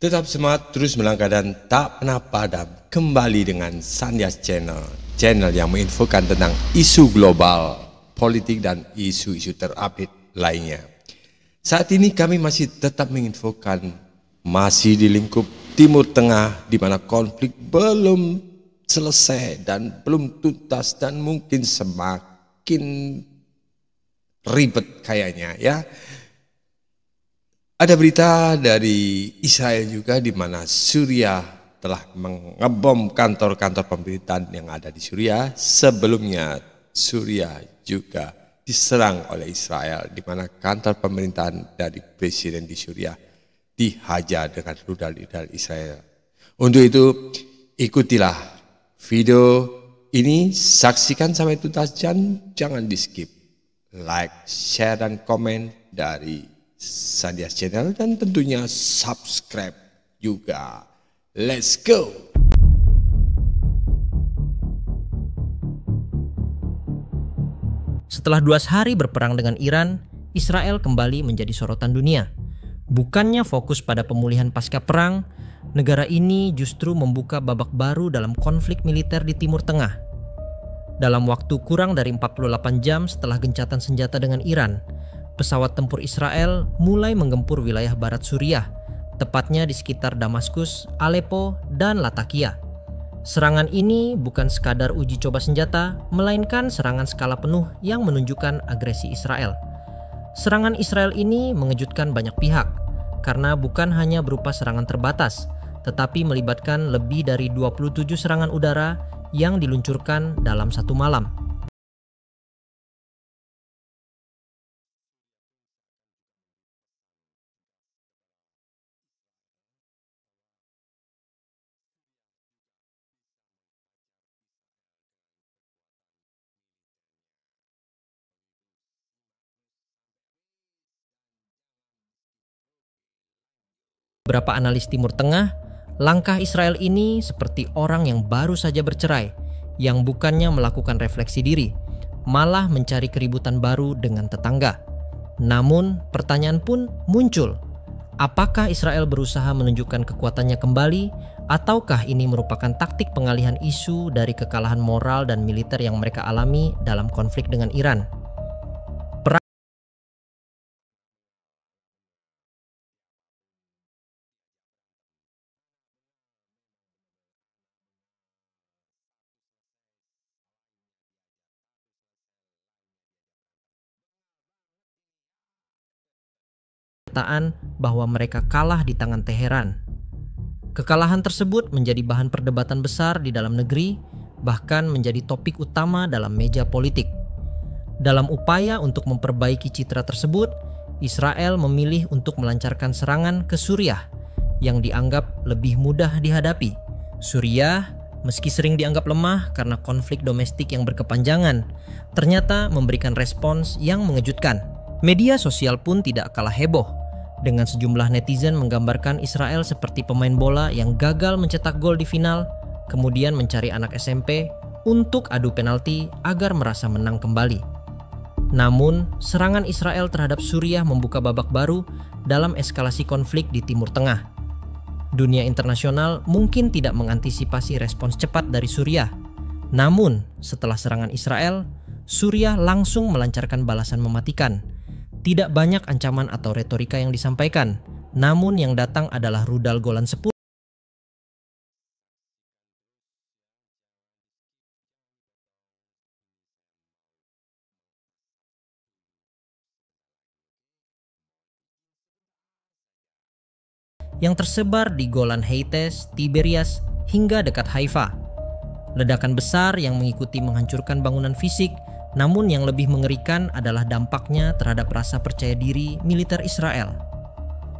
Tetap semangat, terus melangkah dan tak pernah padam. Kembali dengan Sandias Channel, channel yang menginfokan tentang isu global, politik dan isu-isu terupdate lainnya. Saat ini kami masih tetap menginfokan masih di lingkup Timur Tengah, di mana konflik belum selesai dan belum tuntas dan mungkin semakin ribet kayaknya ya. Ada berita dari Israel juga di mana Suriah telah mengebom kantor-kantor pemerintahan yang ada di Suriah. Sebelumnya Suriah juga diserang oleh Israel di mana kantor pemerintahan dari presiden di Suriah dihajar dengan rudal-rudal Israel. Untuk itu ikutilah video ini, saksikan sampai tuntas dan jangan di skip. Like, share dan komen dari Sandias Channel dan tentunya subscribe juga. Let's go. Setelah 2 hari berperang dengan Iran, Israel kembali menjadi sorotan dunia. Bukannya fokus pada pemulihan pasca perang, negara ini justru membuka babak baru dalam konflik militer di Timur Tengah. Dalam waktu kurang dari 48 jam setelah gencatan senjata dengan Iran, pesawat tempur Israel mulai menggempur wilayah barat Suriah, tepatnya di sekitar Damaskus, Aleppo, dan Latakia. Serangan ini bukan sekadar uji coba senjata, melainkan serangan skala penuh yang menunjukkan agresi Israel. Serangan Israel ini mengejutkan banyak pihak, karena bukan hanya berupa serangan terbatas, tetapi melibatkan lebih dari 27 serangan udara yang diluncurkan dalam satu malam. Beberapa analis Timur Tengah, langkah Israel ini seperti orang yang baru saja bercerai, yang bukannya melakukan refleksi diri, malah mencari keributan baru dengan tetangga. Namun, pertanyaan pun muncul. Apakah Israel berusaha menunjukkan kekuatannya kembali, ataukah ini merupakan taktik pengalihan isu dari kekalahan moral dan militer yang mereka alami dalam konflik dengan Iran? Bahwa mereka kalah di tangan Teheran. Kekalahan tersebut menjadi bahan perdebatan besar di dalam negeri, bahkan menjadi topik utama dalam meja politik. Dalam upaya untuk memperbaiki citra tersebut, Israel memilih untuk melancarkan serangan ke Suriah yang dianggap lebih mudah dihadapi. Suriah, meski sering dianggap lemah karena konflik domestik yang berkepanjangan, ternyata memberikan respons yang mengejutkan. Media sosial pun tidak kalah heboh, dengan sejumlah netizen menggambarkan Israel seperti pemain bola yang gagal mencetak gol di final, kemudian mencari anak SMP untuk adu penalti agar merasa menang kembali. Namun, serangan Israel terhadap Suriah membuka babak baru dalam eskalasi konflik di Timur Tengah. Dunia internasional mungkin tidak mengantisipasi respons cepat dari Suriah. Namun, setelah serangan Israel, Suriah langsung melancarkan balasan mematikan. Tidak banyak ancaman atau retorika yang disampaikan, namun yang datang adalah rudal Golan 10 yang tersebar di Golan Heights, Tiberias, hingga dekat Haifa. Ledakan besar yang mengikuti menghancurkan bangunan fisik, namun yang lebih mengerikan adalah dampaknya terhadap rasa percaya diri militer Israel.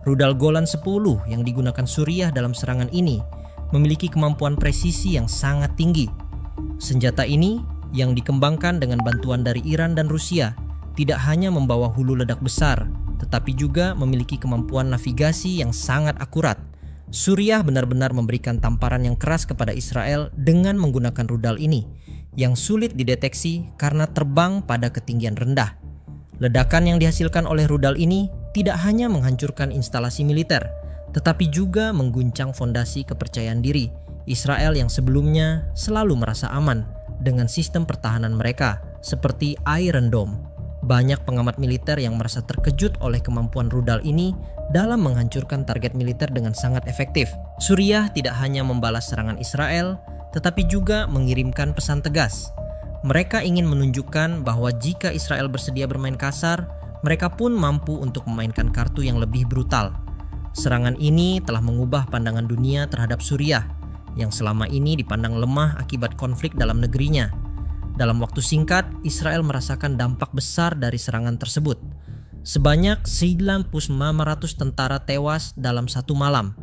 Rudal Golan 10 yang digunakan Suriah dalam serangan ini memiliki kemampuan presisi yang sangat tinggi. Senjata ini yang dikembangkan dengan bantuan dari Iran dan Rusia tidak hanya membawa hulu ledak besar, tetapi juga memiliki kemampuan navigasi yang sangat akurat. Suriah benar-benar memberikan tamparan yang keras kepada Israel dengan menggunakan rudal ini, yang sulit dideteksi karena terbang pada ketinggian rendah. Ledakan yang dihasilkan oleh rudal ini tidak hanya menghancurkan instalasi militer, tetapi juga mengguncang fondasi kepercayaan diri Israel yang sebelumnya selalu merasa aman dengan sistem pertahanan mereka seperti Iron Dome. Banyak pengamat militer yang merasa terkejut oleh kemampuan rudal ini dalam menghancurkan target militer dengan sangat efektif. Suriah tidak hanya membalas serangan Israel, tetapi juga mengirimkan pesan tegas. Mereka ingin menunjukkan bahwa jika Israel bersedia bermain kasar, mereka pun mampu untuk memainkan kartu yang lebih brutal. Serangan ini telah mengubah pandangan dunia terhadap Suriah, yang selama ini dipandang lemah akibat konflik dalam negerinya. Dalam waktu singkat, Israel merasakan dampak besar dari serangan tersebut. Sebanyak 1.900 tentara tewas dalam satu malam,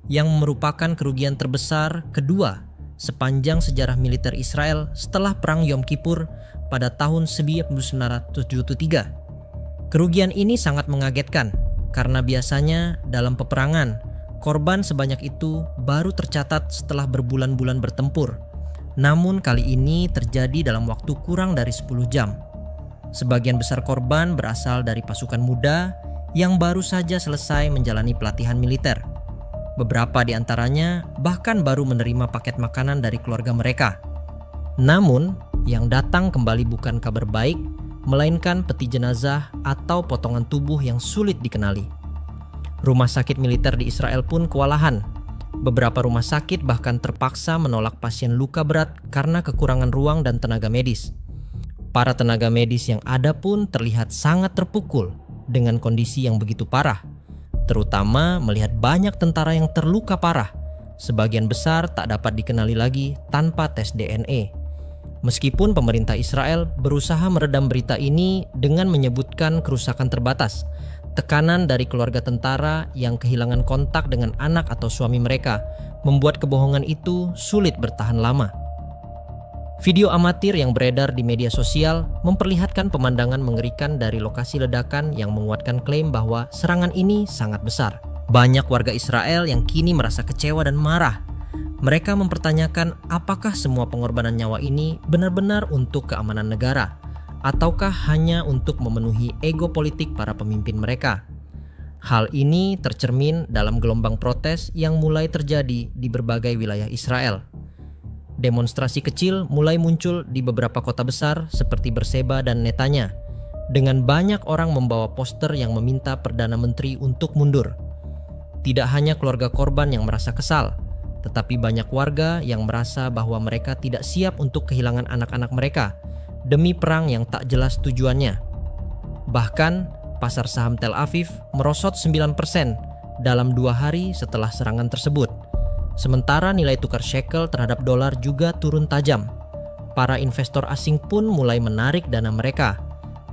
yang merupakan kerugian terbesar kedua sepanjang sejarah militer Israel setelah Perang Yom Kippur pada tahun 1973. Kerugian ini sangat mengagetkan, karena biasanya dalam peperangan, korban sebanyak itu baru tercatat setelah berbulan-bulan bertempur. Namun kali ini terjadi dalam waktu kurang dari 10 jam. Sebagian besar korban berasal dari pasukan muda yang baru saja selesai menjalani pelatihan militer. Beberapa di antaranya bahkan baru menerima paket makanan dari keluarga mereka. Namun, yang datang kembali bukan kabar baik, melainkan peti jenazah atau potongan tubuh yang sulit dikenali. Rumah sakit militer di Israel pun kewalahan. Beberapa rumah sakit bahkan terpaksa menolak pasien luka berat karena kekurangan ruang dan tenaga medis. Para tenaga medis yang ada pun terlihat sangat terpukul dengan kondisi yang begitu parah, terutama melihat banyak tentara yang terluka parah. Sebagian besar tak dapat dikenali lagi tanpa tes DNA. Meskipun pemerintah Israel berusaha meredam berita ini dengan menyebutkan kerusakan terbatas, tekanan dari keluarga tentara yang kehilangan kontak dengan anak atau suami mereka membuat kebohongan itu sulit bertahan lama. Video amatir yang beredar di media sosial memperlihatkan pemandangan mengerikan dari lokasi ledakan yang menguatkan klaim bahwa serangan ini sangat besar. Banyak warga Israel yang kini merasa kecewa dan marah. Mereka mempertanyakan apakah semua pengorbanan nyawa ini benar-benar untuk keamanan negara, ataukah hanya untuk memenuhi ego politik para pemimpin mereka. Hal ini tercermin dalam gelombang protes yang mulai terjadi di berbagai wilayah Israel. Demonstrasi kecil mulai muncul di beberapa kota besar seperti Berseba dan Netanya, dengan banyak orang membawa poster yang meminta Perdana Menteri untuk mundur. Tidak hanya keluarga korban yang merasa kesal, tetapi banyak warga yang merasa bahwa mereka tidak siap untuk kehilangan anak-anak mereka demi perang yang tak jelas tujuannya. Bahkan, pasar saham Tel Aviv merosot 9% dalam 2 hari setelah serangan tersebut. Sementara nilai tukar shekel terhadap dolar juga turun tajam. Para investor asing pun mulai menarik dana mereka,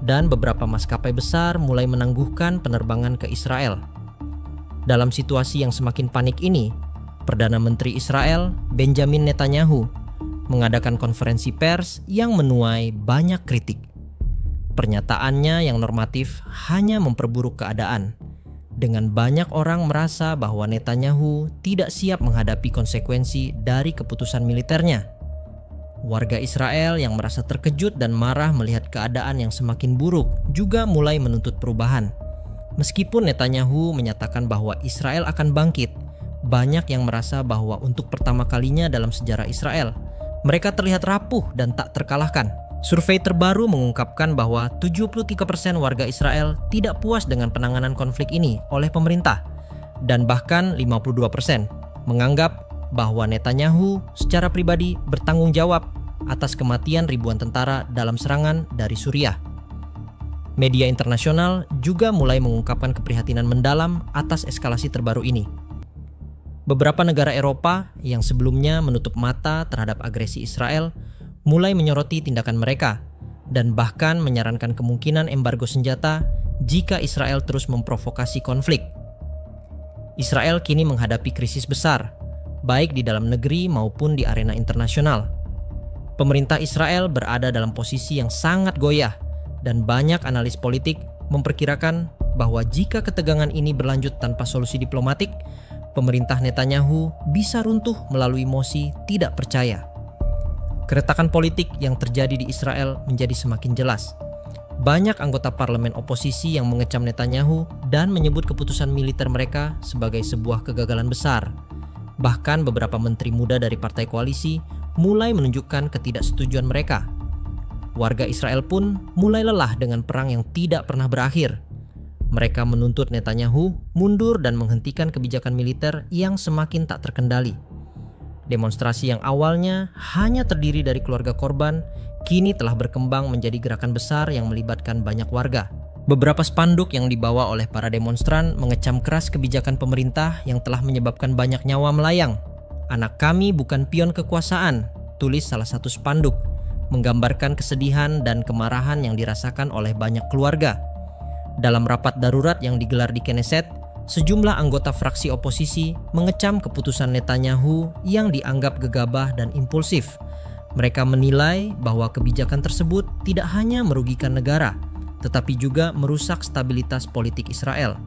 dan beberapa maskapai besar mulai menangguhkan penerbangan ke Israel. Dalam situasi yang semakin panik ini, Perdana Menteri Israel, Benjamin Netanyahu, mengadakan konferensi pers yang menuai banyak kritik. Pernyataannya yang normatif hanya memperburuk keadaan, dengan banyak orang merasa bahwa Netanyahu tidak siap menghadapi konsekuensi dari keputusan militernya. Warga Israel yang merasa terkejut dan marah melihat keadaan yang semakin buruk juga mulai menuntut perubahan. Meskipun Netanyahu menyatakan bahwa Israel akan bangkit, banyak yang merasa bahwa untuk pertama kalinya dalam sejarah Israel, mereka terlihat rapuh dan tak terkalahkan. Survei terbaru mengungkapkan bahwa 73% warga Israel tidak puas dengan penanganan konflik ini oleh pemerintah, dan bahkan 52% menganggap bahwa Netanyahu secara pribadi bertanggung jawab atas kematian ribuan tentara dalam serangan dari Suriah. Media internasional juga mulai mengungkapkan keprihatinan mendalam atas eskalasi terbaru ini. Beberapa negara Eropa yang sebelumnya menutup mata terhadap agresi Israel mulai menyoroti tindakan mereka dan bahkan menyarankan kemungkinan embargo senjata jika Israel terus memprovokasi konflik. Israel kini menghadapi krisis besar, baik di dalam negeri maupun di arena internasional. Pemerintah Israel berada dalam posisi yang sangat goyah, dan banyak analis politik memperkirakan bahwa jika ketegangan ini berlanjut tanpa solusi diplomatik, pemerintah Netanyahu bisa runtuh melalui mosi tidak percaya. Keretakan politik yang terjadi di Israel menjadi semakin jelas. Banyak anggota parlemen oposisi yang mengecam Netanyahu dan menyebut keputusan militer mereka sebagai sebuah kegagalan besar. Bahkan beberapa menteri muda dari partai koalisi mulai menunjukkan ketidaksetujuan mereka. Warga Israel pun mulai lelah dengan perang yang tidak pernah berakhir. Mereka menuntut Netanyahu mundur dan menghentikan kebijakan militer yang semakin tak terkendali. Demonstrasi yang awalnya hanya terdiri dari keluarga korban, kini telah berkembang menjadi gerakan besar yang melibatkan banyak warga. Beberapa spanduk yang dibawa oleh para demonstran mengecam keras kebijakan pemerintah yang telah menyebabkan banyak nyawa melayang. "Anak kami bukan pion kekuasaan," tulis salah satu spanduk, menggambarkan kesedihan dan kemarahan yang dirasakan oleh banyak keluarga. Dalam rapat darurat yang digelar di Knesset, sejumlah anggota fraksi oposisi mengecam keputusan Netanyahu yang dianggap gegabah dan impulsif. Mereka menilai bahwa kebijakan tersebut tidak hanya merugikan negara, tetapi juga merusak stabilitas politik Israel.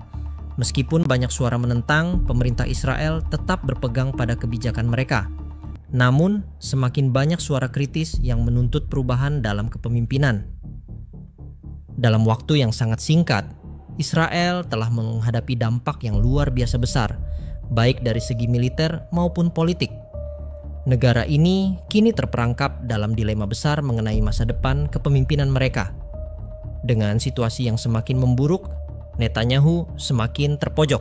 Meskipun banyak suara menentang, pemerintah Israel tetap berpegang pada kebijakan mereka. Namun, semakin banyak suara kritis yang menuntut perubahan dalam kepemimpinan. Dalam waktu yang sangat singkat, Israel telah menghadapi dampak yang luar biasa besar, baik dari segi militer maupun politik. Negara ini kini terperangkap dalam dilema besar mengenai masa depan kepemimpinan mereka. Dengan situasi yang semakin memburuk, Netanyahu semakin terpojok.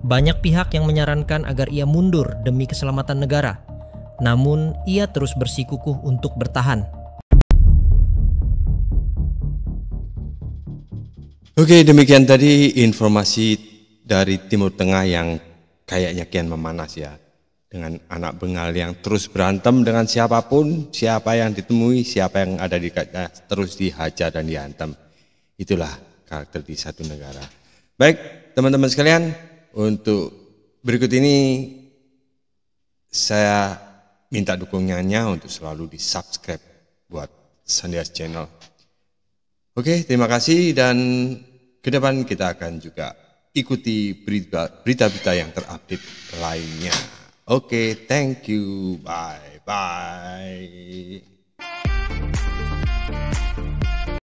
Banyak pihak yang menyarankan agar ia mundur demi keselamatan negara, namun ia terus bersikukuh untuk bertahan. Oke, demikian tadi informasi dari Timur Tengah yang kayaknya kian memanas ya. Dengan anak bengal yang terus berantem dengan siapapun, siapa yang ditemui, siapa yang ada di dekatnya, terus dihajar dan dihantam. Itulah karakter di satu negara. Baik, teman-teman sekalian, untuk berikut ini saya minta dukungannya untuk selalu di-subscribe buat Sandias Channel. Oke, terima kasih, dan ke depan kita akan juga ikuti berita-berita yang terupdate lainnya. Oke, thank you. Bye-bye.